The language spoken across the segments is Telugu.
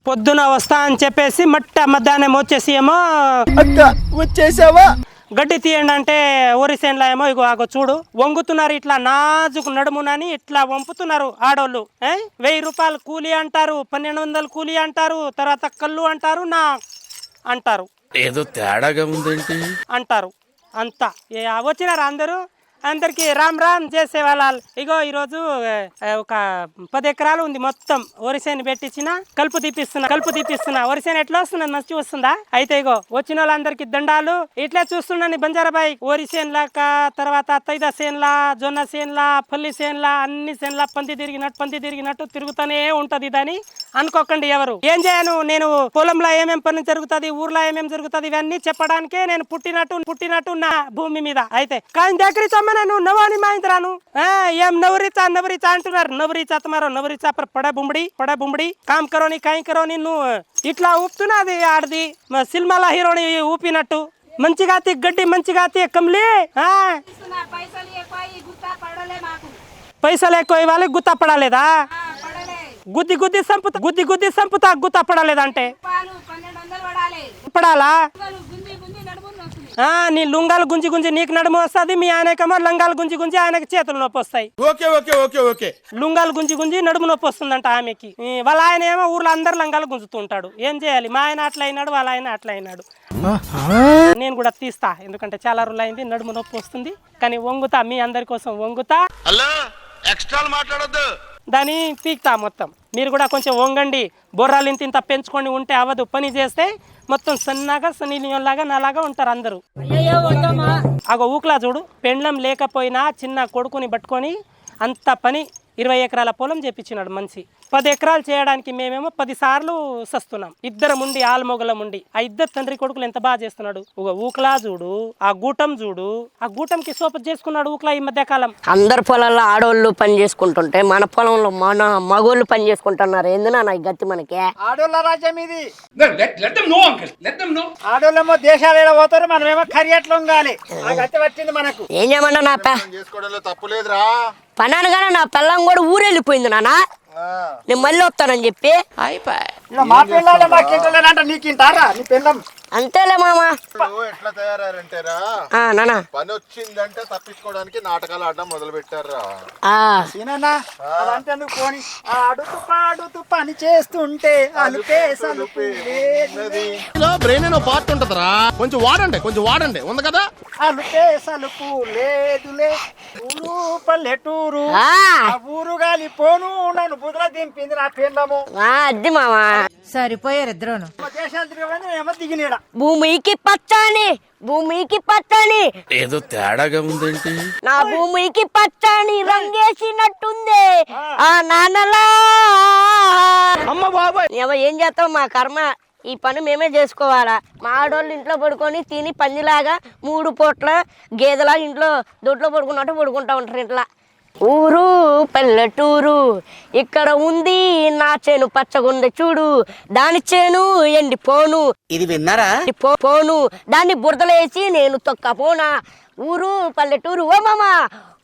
పొద్దున వస్తా అని చెప్పేసి మధ్యాహ్నం వచ్చేసి ఏమో వచ్చేసావా గడ్డి తీయండి అంటే ఓరిసేన్లా ఏమో ఇగో ఆగో చూడు వంగుతున్నారు ఇట్లా నాజుకు నడుమునని ఇట్లా వంపుతున్నారు ఆడోళ్ళు 1000 రూపాయలు కూలీ అంటారు 1200 కూలీ అంటారు తర్వాత కళ్ళు అంటారు నా అంటారు ఏదో తేడాగా ఉందేంటి అంటారు అంతా వచ్చినారు అందరికి రామ్ రామ్ చేసే వాళ్ళ ఇగో ఈరోజు ఒక 10 ఎకరాలు ఉంది మొత్తం వరిసేను పెట్టించిన కలుపు తీపిస్తున్నా వరిసేను ఎట్లా వస్తున్నది మంచి వస్తుందా అయితే ఇగో వచ్చిన వాళ్ళందరికి దండాలు ఇట్లా చూస్తున్నాను బంజారాబాయి వరిసేన్ లాక తర్వాత తైద సేన్లా జొన్న సేన్లా పల్లి సేన్లా అన్ని సేన్లా పంది తిరిగినట్టు తిరుగుతూనే ఉంటది దాని అనుకోకండి ఎవరు ఏం చేయను నేను పొలంలో ఏమేం పని జరుగుతుంది ఊర్లో ఏమేం జరుగుతుంది ఇవన్నీ చెప్పడానికే నేను పుట్టినట్టు నా భూమి మీద అయితే కానీ దగ్గర నేను నవాని మాయించరాను ఏం నవరీచా అంటున్నారు నవరీచా తమారో నవరీచా పడ బుంబడి కామ్ కరోని కాయి కరోని నువ్వు ఇట్లా ఊపుతున్నది ఆడది సినిమాల హీరోని ఊపినట్టు మంచిగా గడ్డి మంచిగా కమ్లీ పైసలు ఎక్కువ ఇవ్వాలి గుత్త పడలేదా గుద్ది సంపుతా గుత్త పడలేదంటే పడాలా నీ లుంగాలు గుంజి నీకు నడుము వస్తుంది మీ ఆయనకేమో లంగాలు గుంజి ఆయనకి చేతులు నొప్పి వస్తాయి లుంగాలు గుంజి నడుము నొప్పి వస్తుందంట ఆమెకి వాళ్ళ ఆయన ఏమో ఊర్లో అందరు లంగాలు గుంజుతూ ఉంటాడు ఏం చేయాలి మా ఆయన అట్లా అయినాడు వాళ్ళ ఆయన అట్లా అయినాడు నేను కూడా తీస్తా ఎందుకంటే చాలా రోజులు అయింది నడుము నొప్పి వస్తుంది కానీ వంగుతా మీ అందరి కోసం వంగుతా దాన్ని పీక్తా మొత్తం మీరు కూడా కొంచెం వంగండి బొర్రాలు ఇంత పెంచుకొని ఉంటే అవ్వదు పని చేస్తే మొత్తం సన్నగా సన్నీలాగా నాలాగా ఉంటారు అందరూ అగో ఊకలా చూడు పెండ్లం లేకపోయినా చిన్న కొడుకుని పట్టుకొని అంత పని 20 ఎకరాల పొలం చేపించినాడు మనిషి 10 ఎకరాలు చేయడానికి మేమేమో 10 సార్లు సస్తున్నాం ఇద్దరం ఉండి ఆల్మొగలం ఉండి ఆ ఇద్దరు తండ్రి కొడుకులు ఎంత బాగా చేస్తున్నాడు ఊకలా చూడు ఆ గూటంకి సోపత్ చేసుకున్నాడు ఊకలా ఈ మధ్య కాలం అందరు పొలాల్లో ఆడోళ్ళు పని చేసుకుంటుంటే మన పొలంలో మన మగోళ్ళు పని చేసుకుంటున్నారు ఎందునా నా గతి మనకి ఆడోళ్ళ రాజ్యం ఇది ఆడోళ్ళేమో దేశాలు పోతారు మనమేమో కరియట్లో ఉండాలి ఆ గతి వచ్చింది మనకు ఏం చేయమన్నా నా తప్పులేదురా పని అనగానే నా పిల్లం కూడా ఊరెళ్ళిపోయింది నాన్న నేను మళ్ళీ వస్తానని చెప్పి మా పిల్లలు మాకింటలేనంట నీకింటారా నీ పిల్లం అంతేలే మామ ఎట్లా తయారంటేరా పని వచ్చిందంటే తప్పించుకోవడానికి నాటకాలు ఆడడం మొదలు పెట్టారా అదంతేందుకు పోని ఆడుతూ పని చేస్తుంటే బ్రెయిన్ ఏదో పార్ట్ ఉంటదరా కొంచెం వాడండి ఉంది కదా అలుకే సలుపు లేదులే ఊరు పల్లెటూరు ఊరు గాలి పోను నన్ను బుధల దింపింది నా పిల్లము అద్ది మామ సరిపోయారు ఇద్దరును దేశాలు తిరగని ఏమో దిగినాడ భూమికి పచ్చని ఏదో తేడాగా ఉందేంటి నా భూమికి పచ్చని రంగేసినట్టుంది ఆ నాన్నలా అమ్మ బాబాయ్ ఏం చేస్తాం మా కర్మ ఈ పని మేమే చేసుకోవాలా మా ఆడోళ్ళు ఇంట్లో పడుకొని తిని పందిలాగా 3 పూట్ల గేదెలా ఇంట్లో దొడ్లో పడుకున్నట్టు పడుకుంటా ఉంటారు ఇంట్లో ఊరు పల్లెటూరు ఇక్కడ ఉంది నా చేను పచ్చగుంది చూడు దాని చేను ఎండిపోను ఇది విన్నారా పోను దాన్ని బురదలేసి నేను తొక్కపోనా ఊరు పల్లెటూరు ఓ మామ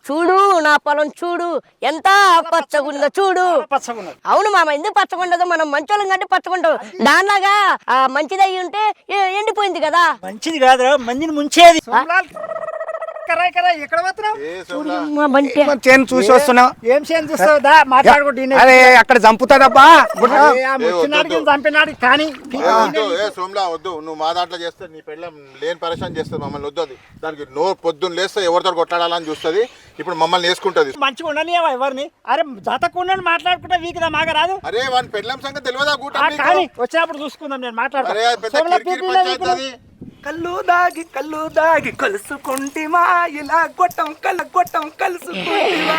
చూడు నా పొలం చూడు ఎంత పచ్చగుందో చూడు అవును మామ ఎందుకు పచ్చగుండదు మనం మంచోళ్ళం కంటే పచ్చగుంటాం దానిలాగా మంచిదయ్యి ఉంటే ఎండిపోయింది కదా మంచిది కాదు మంచిని ముంచేది చూసి వస్తున్నావు ఏం చేను చూస్తావు మాట్లాడుకుంటా అదే అక్కడ చంపుతాడబ్బా చంపినాడు కానీ సోమ్లా వద్దు నువ్వు మా దాంట్లో చేస్తే నీ పెళ్ళం లేని పరిశాన్ చేస్తుంది మమ్మల్ని వద్దు అది దానికి పొద్దున్న లేస్తే ఎవరితో కొట్లాడాలని చూస్తుంది ఇప్పుడు మమ్మల్ని వేసుకుంటది మంచిగా ఉండని ఎవరిని అరే జాతకుండా మాట్లాడుకుంటా వీకుదా మాగా రాదు అరే వాని పెళ్ళం సంగతి తెలియదా వచ్చినప్పుడు చూసుకుందాం నేను మాట్లాడతాను కళ్ళు దాగి కలుసుకుంటివా ఇలా గొట్టం కలుసుకుంటివా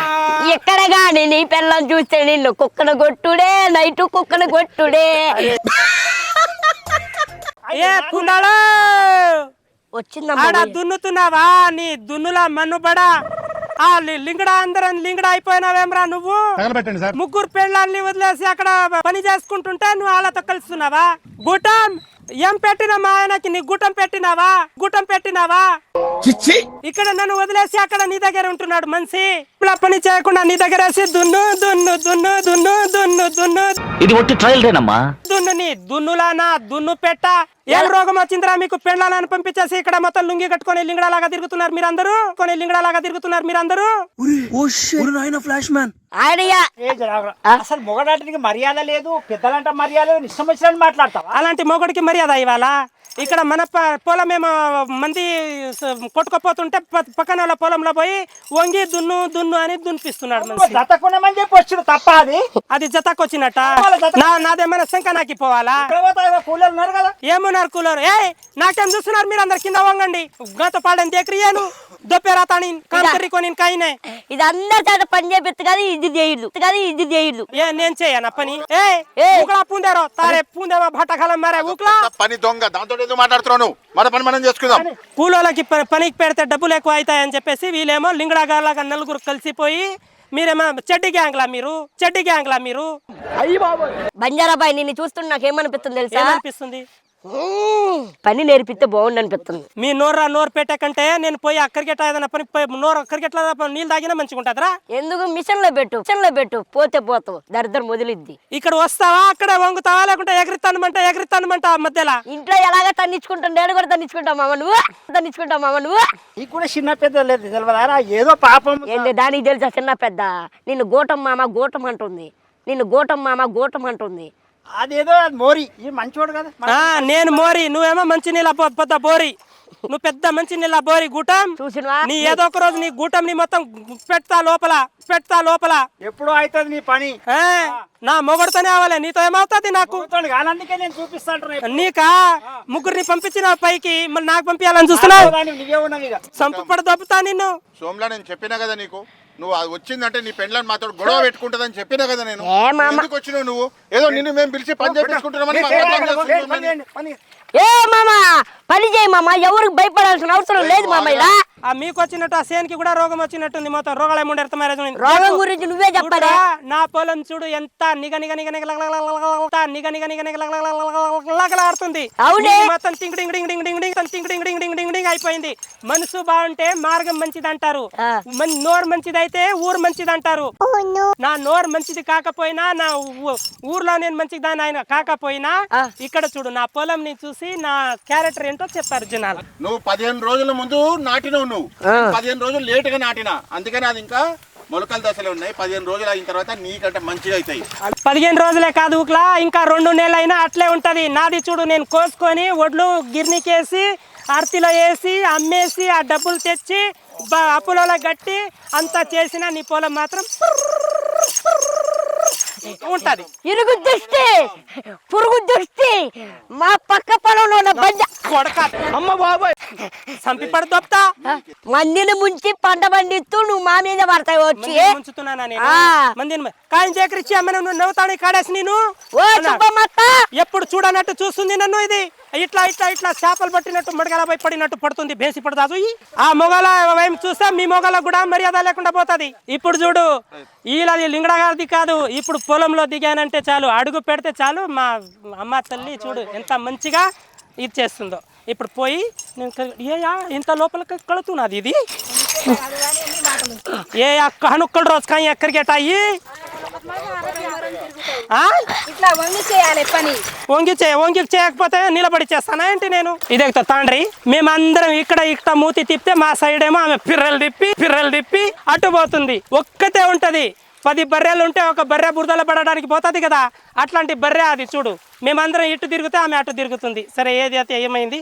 ఎక్కడ గాని నీ పిల్లని చూస్తే నిన్ను కుక్కను కొట్టుడే నైట్ కుక్కను కొట్టుడే వచ్చిందా దున్నుతున్నావా నీ దున్నులా మన్నుబడా లింగడా అందరం లింగడా అయిపోయినావేమ్రా నువ్వు ముగ్గురు పెళ్ళాన్ని వదిలేసి అక్కడ పని చేసుకుంటుంటే నువ్వు వాళ్ళతో కలుస్తున్నావా గుటం ఏం పెట్టినా మా ఆయనకి నీ గుటం పెట్టినావా ఇక్కడ నన్ను వదిలేసి అక్కడ నీ దగ్గర ఉంటున్నాడు మనిషి పని చేయకుండా నీ దగ్గర వేసి దున్ను ఇది ఒట్టి ట్రయల్ రేనమ్మా దున్ను నీ దున్నులానా దున్ను పెట్ట ఏం రోగం వచ్చిందిరా మీకు? పెండ్లాలని పంపించేసి ఇక్కడ మొత్తం లుంగి కట్టుకొని లింగడాలాగా తిరుగుతున్నారు మీరందరూ. ఫ్లాష్ మ్యాన్ ఐడియా అసలు మొగడానికి మర్యాద లేదు, పెద్దలంట మర్యాద లేదు, ఇష్టం వచ్చినట్టు మాట్లాడతావా? అలాంటి మొగుడికి మర్యాద ఇవాళ ఇక్కడ మన పొలం ఏమో మంది కొట్టుకోపోతుంటే పక్కన వాళ్ళ పొలంలో పోయి వంగి దున్ను అని దున్నిపిస్తున్నాడు మనిషి. జతకున్నామని చెప్పి వచ్చిన తప్ప అది జతకు వచ్చినట్ట నాదేమైనా శంక నాకి పోవాలా? కూలర్ ఉన్నారు కదా, ఏమున్నారు కూలర్? నాకేం చూస్తున్నారు మీరు? అందరు కింద వంగండి. గత పాడని దేక్రియాను దొప్పేరా తాని కాంకరి కొని కాయనే. ఇది అందరి చేత పని చేపిస్తు కానీ ఇది చేయదు. నేను చేయనా పని? ఊకలా పూందేరో తారే పూందేవా భట్టకాలం మారే ఊకలా పని దొంగ దాంతో ఎందుకు మాట్లాడుతున్నావు? మన పని మనం చేసుకుందాం. కూలోళ్ళకి పనికి పెడితే డబ్బులు ఎక్కువ అవుతాయని చెప్పేసి వీళ్ళేమో లింగడాగాలాగా నలుగురు కలిసిపోయి మీరేమో చెడ్డి గ్యాంగ్లా మీరు బంజారాబాయ్ నిన్ను చూస్తుంటే నాకేమనిపిస్తుంది తెలుసా? ఏమనిపిస్తుంది? పని నేర్పిస్తే బాగుండు అనిపిస్తుంది. మీ నోరు పెట్టే కంటే నేను పోయి అక్కడికెట్లా ఏదైనా పని నోరు అక్కడికెట్లా నీళ్ళు తాగినా మంచిగా ఉంటుందిరా. ఎందుకు మిషన్ లో పెట్టు పోతావు దరిద్రం మొదలిద్ది. ఇక్కడ వస్తావా అక్కడ వంగుతావా లేకుంటే ఎగరిస్తానమంట మధ్యలో ఇంట్లో ఎలాగా తన్నించుకుంటాను నేను కూడా తన్నించుకుంటావు మామ నువ్వు నీకు కూడా చిన్న పెద్ద లేదు తెలియదా? ఏదో పాపం ఏంటి దానికి తెలుసా చిన్న పెద్ద? నిన్ను గోటం మామ గోటం అంటుంది. అదేదో మోరి ఈ మంచోడు కదా. నేను మోరి నువ్వేమో మంచి నీళ్ళ పెద్ద బోరి. నువ్వు పెద్ద మంచి నీళ్ళ బోరి గూటం చూసినవా? నీ ఏదో ఒక రోజు నీ గూటం నీ మొత్తం పెడతా లోపల ఎప్పుడు అవుతుంది నీ పని? నా మొగడుతోనే అవ్వాలి, నీతో ఏమవుతుంది నాకు? అందుకే నేను చూపిస్తాను. నీకా ముగ్గురిని పంపించిన పైకి మళ్ళీ నాకు పంపించాలని చూస్తున్నావు? నువ్వే ఉన్నావు ఇక. సంపడు దొబ్బుతా నిన్ను. సోమ్లా నేను చెప్పినా కదా నీకు, నువ్వు అది వచ్చిందంటే నీ పెండ్లని మాతో గొడవ పెట్టుకుంటుందని చెప్పినా కదా నేను. ఎందుకు వచ్చినావు నువ్వు? ఏదో నిన్ను మేము పిలిచి పని చేయించుకుంటున్నామని ఏ మామ పని చేయి మామ, ఎవరికి భయపడాల్సిన అవసరం లేదు మామ. ఇలా మీకు వచ్చినట్టు ఆ సేనికి కూడా రోగం వచ్చినట్టుంది. మొత్తం రోగాలు రోగం గురించి నువ్వే చెప్పాలి. నా పొలం చూడు ఎంత నిగనిగలాడుతుంది. మొత్తం టింగ్ అయిపోయింది. మనసు బాగుంటే మార్గం మంచిది అంటారు, నోరు మంచిది అయితే ఊరు మంచిది అంటారు. నా నోరు మంచిది కాకపోయినా, నా ఊర్లో నేను మంచిది దాని ఆయన కాకపోయినా, ఇక్కడ చూడు నా పొలం ని చూసి నా క్యారెక్టర్ ఏంటో చెప్తారు జనాలు. నువ్వు 15 రోజుల ముందు నాటినవు, నువ్వు 15 రోజులు లేట్ గా నాటినా, అందుకని అది ఇంకా మొలకల దశలో ఉన్నాయి. 15 రోజులు అయిన తర్వాత నీకంటే మంచిగా అవుతాయి. 15 రోజులే కాదు ఊకలా, ఇంకా 2 నెలలైనా అట్లే ఉంటది. నాది చూడు నేను కోసుకొని ఒడ్లు గిర్నీకేసి ఆర్తిలో వేసి అమ్మేసి ఆ డబ్బులు తెచ్చి అప్పులలో గట్టి అంతా చేసిన నీ పొలం మాత్రం ఉంటది. ఇరుగు దృష్టి పురుగు దృష్టి మా పక్క పొలంలో ఉన్న బంజ కొడక అమ్మ బాబాయ్ సంపి పడదొప్తా మందిని ముంచి పంట పండిస్తూ నువ్వు మా మీద పడతాయి వచ్చి ముంచుతున్నానా నేను? మందిని కాయం చేకరించి అమ్మను నువ్వు నవ్వుతాడు కాడేసి నేను ఎప్పుడు చూడనట్టు చూస్తుంది నన్ను. ఇది ఇట్లా చేపలు పట్టినట్టు మడగలపై పడినట్టు పడుతుంది. బేసి పడదాదు ఆ మొగల వైపు చూస్తే మీ మొగల కూడా మర్యాద లేకుండా పోతుంది. ఇప్పుడు చూడు ఈలది లింగడగారిది కాదు, ఇప్పుడు పొలంలో దిగానంటే చాలు, అడుగు పెడితే చాలు మా అమ్మ తల్లి చూడు ఎంత మంచిగా ఇది చేస్తుందో. ఇప్పుడు పోయి నేను ఇంత లోపలికి కడుతున్నది ఇది కనుక్కడు రోజు కానీ ఎక్కడికి అయ్యి వంగి చేయకపోతే నిలబడి చేస్తానా ఏంటి నేను? ఇదే తండ్రి మేమందరం ఇక్కడ మూతి తిప్పితే మా సైడ్ ఏమో ఆమె పిర్రలు తిప్పి అటు పోతుంది. ఒక్కతే ఉంటది. 10 బర్రెలు ఉంటే ఒక బర్రె బురదలో పడడానికి పోతుంది కదా, అట్లాంటి బర్రె అది చూడు. మేమందరం ఇటు తిరిగితే ఆమె అటు తిరుగుతుంది. సరే ఏది అయితే ఏమైంది,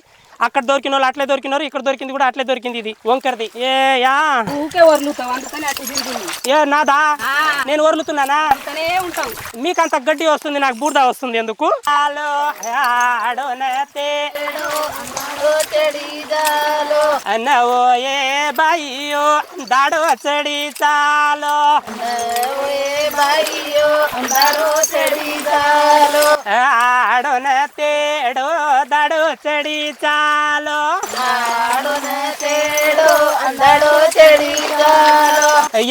అక్కడ దొరికిన వాళ్ళు అట్లే దొరికినారు, ఇక్కడ దొరికింది కూడా అట్లే దొరికింది. ఇది వంకరది. నాదా నేను ఒర్లుతున్నానా? మీకంత గడ్డి వస్తుంది, నాకు బూర్దా వస్తుంది. ఎందుకు? అన్నవో ఏ బాయియో దాడో చడి చాలో ఆడోన తేడో దాడో చడి చాలో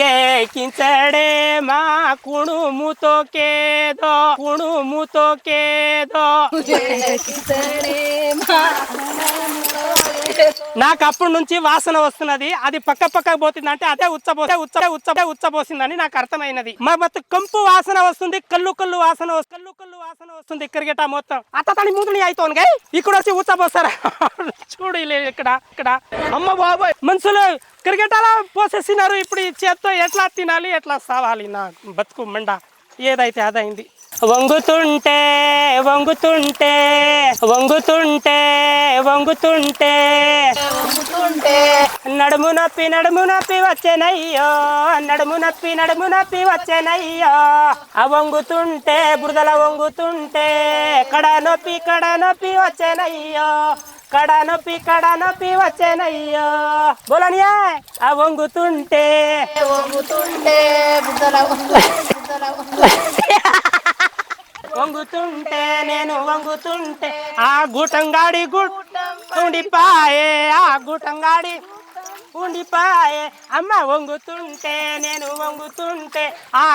ఏ కించడే మా కుణుముతో కేదో నాకు అప్పటి నుంచి వాసన వస్తున్నది. అది పక్క పోతుంది అంటే అదే ఉచ్చపోసిందని నాకు అర్థమైనది. మొత్తం కంపు వాసన వస్తుంది, కళ్ళు వాసన వస్తుంది. క్రికెట్ మొత్తం అతని ముందు అవుతాను గా ఇక్కడ వచ్చి ఉచ్చపోస్తారా చూడు ఇక్కడ అమ్మ బాబాయ్ మనుషులు క్రికెట్ అలా పోసేసినారు. ఇప్పుడు ఈ చేత్తో ఎట్లా తినాలి, ఎట్లా సావాలి? నా బతుకు మండ ఏదైతే అదైంది. వంగుతుంటే నడుము నొప్పి వచ్చేనయ్యో, నడుము నొప్పి వచ్చేనయ్యో. ఆ వంగుతుంటే బురదల వంగుతుంటే కడ నొప్పి వచ్చేనయ్యో, కడ నొప్పి వచ్చేనయ్యో. బోలనియా ఆ వంగుతుంటే వంగుతుంటే నేను వంగుతుంటే ఆ గుటంగాడి ఉండిపాయే, ఆ గుటంగాడి ఉండిపాయే. అమ్మ వంగుతుంటే నేను వంగుతుంటే ఆ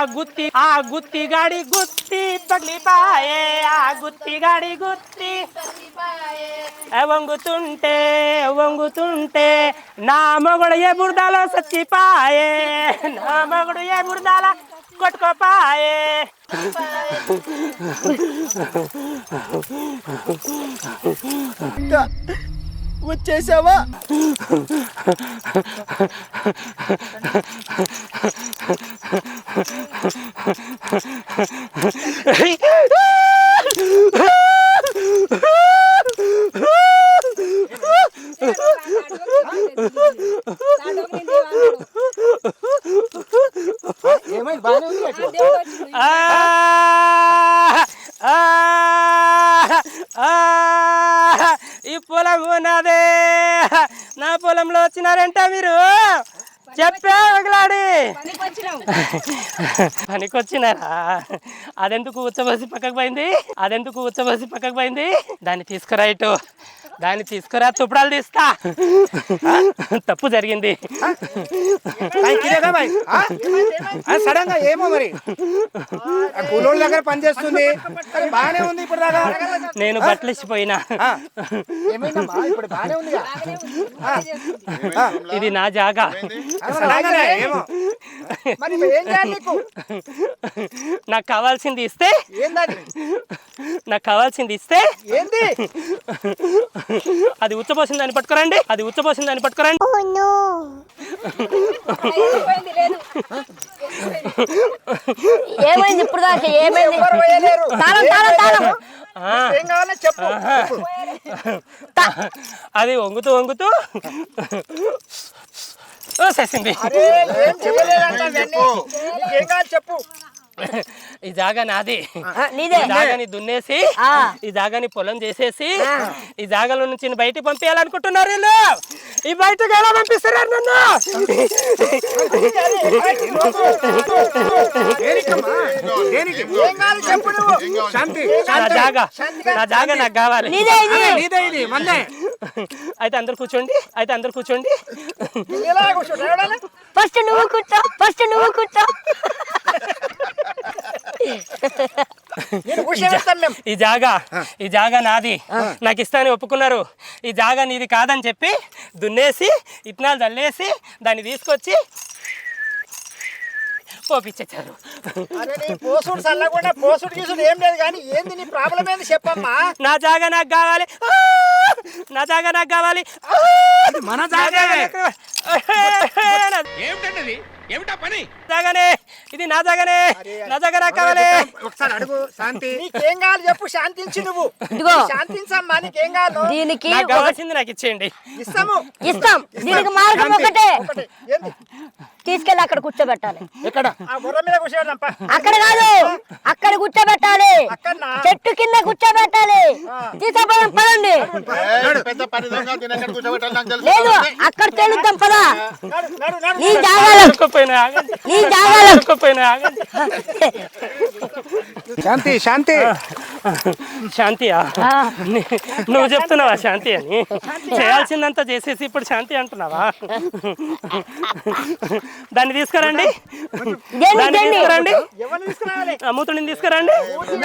గుత్తిగాడి గుత్తి పగిలిపాయే, ఆ గుత్తిగాడి గుత్తి వంగుతుంటే నా మొగుడు ఏ బురదలో సచ్చిపాయే, నా మొగుడు ఏ బురదలో కొట్టుకోపాయే. వచ్చేసావా? ఏమైంది? బాగానే ఉంది అట్లా. ఈ పొలం ఉన్నదే, నా పొలంలో వచ్చినారంట మీరు చెప్పే ఒకలాడి పనికొచ్చినారా? అదెందుకు ఉచ్చబోసి పక్కకు పోయింది? దాన్ని తీసుకురా ఇటు, దాన్ని తీసుకురా, తుప్పడాలు తీస్తా. తప్పు జరిగింది. సడన్ గా ఏమో మరి కూలోళ్ళ దగ్గర పని చేస్తుంది, బాగానే ఉంది ఇప్పుడు దాకా. నేను బట్టలిసిపోయినా. ఇప్పుడు బాగానే ఉంది. ఇది నా జాగా. నాకు కావాల్సింది ఇస్తే ఏంది? అది ఉచ్చపోసిందని పట్టుకోరండి, ఏమైంది ఇప్పుడు దాకా? ఏమైంది? అది వంగుతూ చేసింది. చెప్పు. ఈ జాగా నాది. ఈ జాగాని దున్నేసి, ఈ జాగాని పొలం చేసేసి, ఈ జాగాలో నుంచి బయటికి పంపించాలనుకుంటున్నారు వీళ్ళు. ఈ బయటకు ఎలా పంపిస్తారు నన్ను? నా జాగా నాకు కావాలి. అయితే అందరు కూర్చోండి. ఫస్ట్ నువ్వు కూర్చో. ఈ జాగా నాది, నాకు ఇస్తానని ఒప్పుకున్నారు. ఈ జాగా నీది కాదని చెప్పి దున్నేసి ఇత్తనాలు చల్లేసి దాన్ని తీసుకొచ్చి పోపిచ్చారు. ఏం లేదు కానీ ఏంది నీ ప్రాబ్లం ఏంది చెప్పమ్మా. నా జాగా నాకు కావాలి. మన జాగా ఏమిటా పని? జాగానే ఇది, నా జాగా నాకు కావాలి. ఒకసారి అడుగు శాంతి, నీకేం కావాలి చెప్పు. శాంతించి నువ్వు శాంతించమ్మా. నీకేం కావాలి? దీనికి కావాల్సింది నాకు ఇచ్చేయండి. ఇస్తాం. దీనికి మార్గం ఒకటే, తీసుకెళ్ళి అక్కడ కూర్చోబెట్టాలి. ఎక్కడ? మీద కూర్చోబెడదాం. అక్కడ కాదు, అక్కడ కూర్చోబెట్టాలి. చెట్టు కింద కూర్చోబెట్టాలి. తీసుకుపోదాం పదండి. లేదు, అక్కడ తెలుద్దాం పదా. నీ జాగాలో శాంతియా? నువ్వు చెప్తున్నావా శాంతి అని? చేయాల్సిందంతా చేసేసి ఇప్పుడు శాంతి అంటున్నావా? దాన్ని తీసుకురండి, మూతుడిని తీసుకురండి.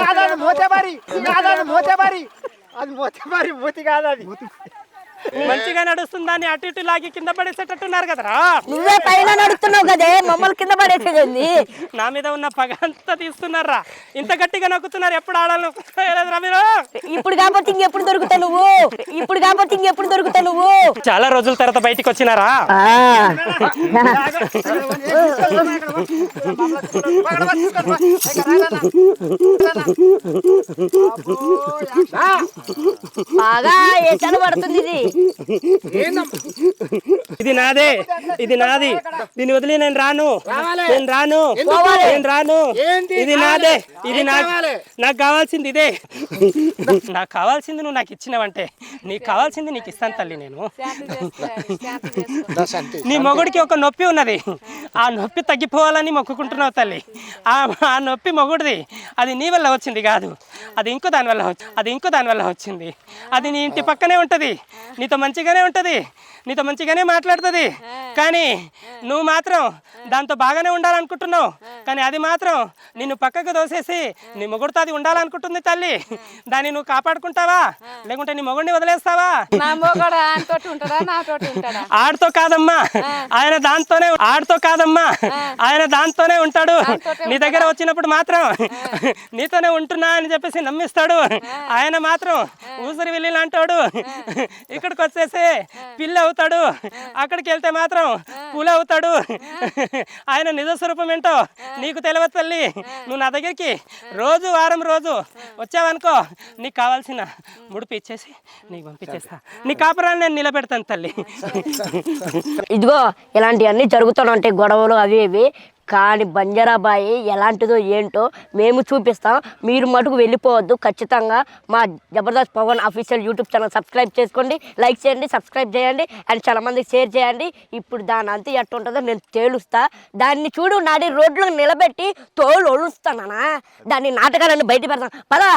అది మోతేబారి మూతి కాదు. అది మంచిగా నడుస్తుంది దాన్ని అటు ఇటు లాగి కింద పడేసేటట్టున్నారు కదరా. నువ్వే పైన నడుస్తున్నావు కదే, మమ్మల్ని కింద పడేసేది. నా మీద ఉన్న పగ అంతా తీస్తున్నారా, ఇంత గట్టిగా నొక్కుతున్నారు. ఎప్పుడు ఆడాలనుకుంటారా మీరు? ఇప్పుడు కాకపోతే ఇంకెప్పుడు దొరుకుతావు నువ్వు, ఇప్పుడు కాకపోతే ఇంకెప్పుడు దొరుకుతావు నువ్వు. చాలా రోజుల తర్వాత బయటికి వచ్చినారా. బాగా ఏచాలు పడుతుంది ఇది. ఇది నాదే, ఇది నాది. దీన్ని వదిలి నేను రాను, నేను రాను, నేను రాను. ఇది నాదే, ఇది నాకు కావాల్సింది ఇదే. నాకు కావాల్సింది నువ్వు నాకు ఇచ్చినవంటే నీకు కావాల్సింది నీకు ఇస్తాను తల్లి. నేను నీ మొగుడికి ఒక నొప్పి ఉన్నది, ఆ నొప్పి తగ్గిపోవాలని మొక్కుకుంటున్నావు తల్లి. ఆ నొప్పి మొగుడిది, అది నీ వల్ల వచ్చింది కాదు, అది ఇంకో దాని వల్ల వచ్చింది. అది నీ ఇంటి పక్కనే ఉంటుంది, నీతో మంచిగానే ఉంటుంది, నీతో మంచిగానే మాట్లాడుతుంది. కానీ నువ్వు మాత్రం దాంతో బాగానే ఉండాలనుకుంటున్నావు. కానీ అది మాత్రం నిన్ను పక్కకు దోసేసి నీ మొగుడితో అది ఉండాలనుకుంటుంది తల్లి. దాన్ని నువ్వు కాపాడుకుంటావా లేకుంటే నీ మొగుడిని వదిలేస్తావా? ఆడితో కాదమ్మా, ఆయన దాంతోనే ఉంటాడు. నీ దగ్గర వచ్చినప్పుడు మాత్రం నీతోనే ఉంటున్నా అని చెప్పేసి నమ్మిస్తాడు. ఆయన మాత్రం ఊసరి వెళ్ళి లాంటాడు. ఇక్కడికి వచ్చేసి పిల్ల అవుతాడు, అక్కడికి వెళ్తే మాత్రం పూల అవుతాడు. ఆయన నిజ స్వరూపం ఏంటో నీకు తెలియదు తల్లి. నువ్వు నా దగ్గరికి వారం రోజు వచ్చావనుకో, నీకు కావాల్సిన ముడుపు ఇచ్చేసి నీకు పంపించేస్తా. నీ కాపురాన్ని నేను నిలబెడతాను తల్లి. ఇదిగో ఇలాంటివన్నీ జరుగుతానంటే గొడవలు అవి ఇవి. కానీ బంజారాబాయి ఎలాంటిదో ఏంటో మేము చూపిస్తాం. మీరు మటుకు వెళ్ళిపోవద్దు. ఖచ్చితంగా మా Jabardasth Pawan official YouTube channel subscribe చేసుకోండి, లైక్ చేయండి, సబ్స్క్రైబ్ చేయండి అండ్ చాలామందికి షేర్ చేయండి. ఇప్పుడు దాని అంతా ఎట్టు ఉంటుందో నేను తేలుస్తా. దాన్ని చూడు నాడి రోడ్లో నిలబెట్టి తోలు ఒలుస్తానా, దాన్ని నాటకాలన్నీ బయట పెడతాను పదా.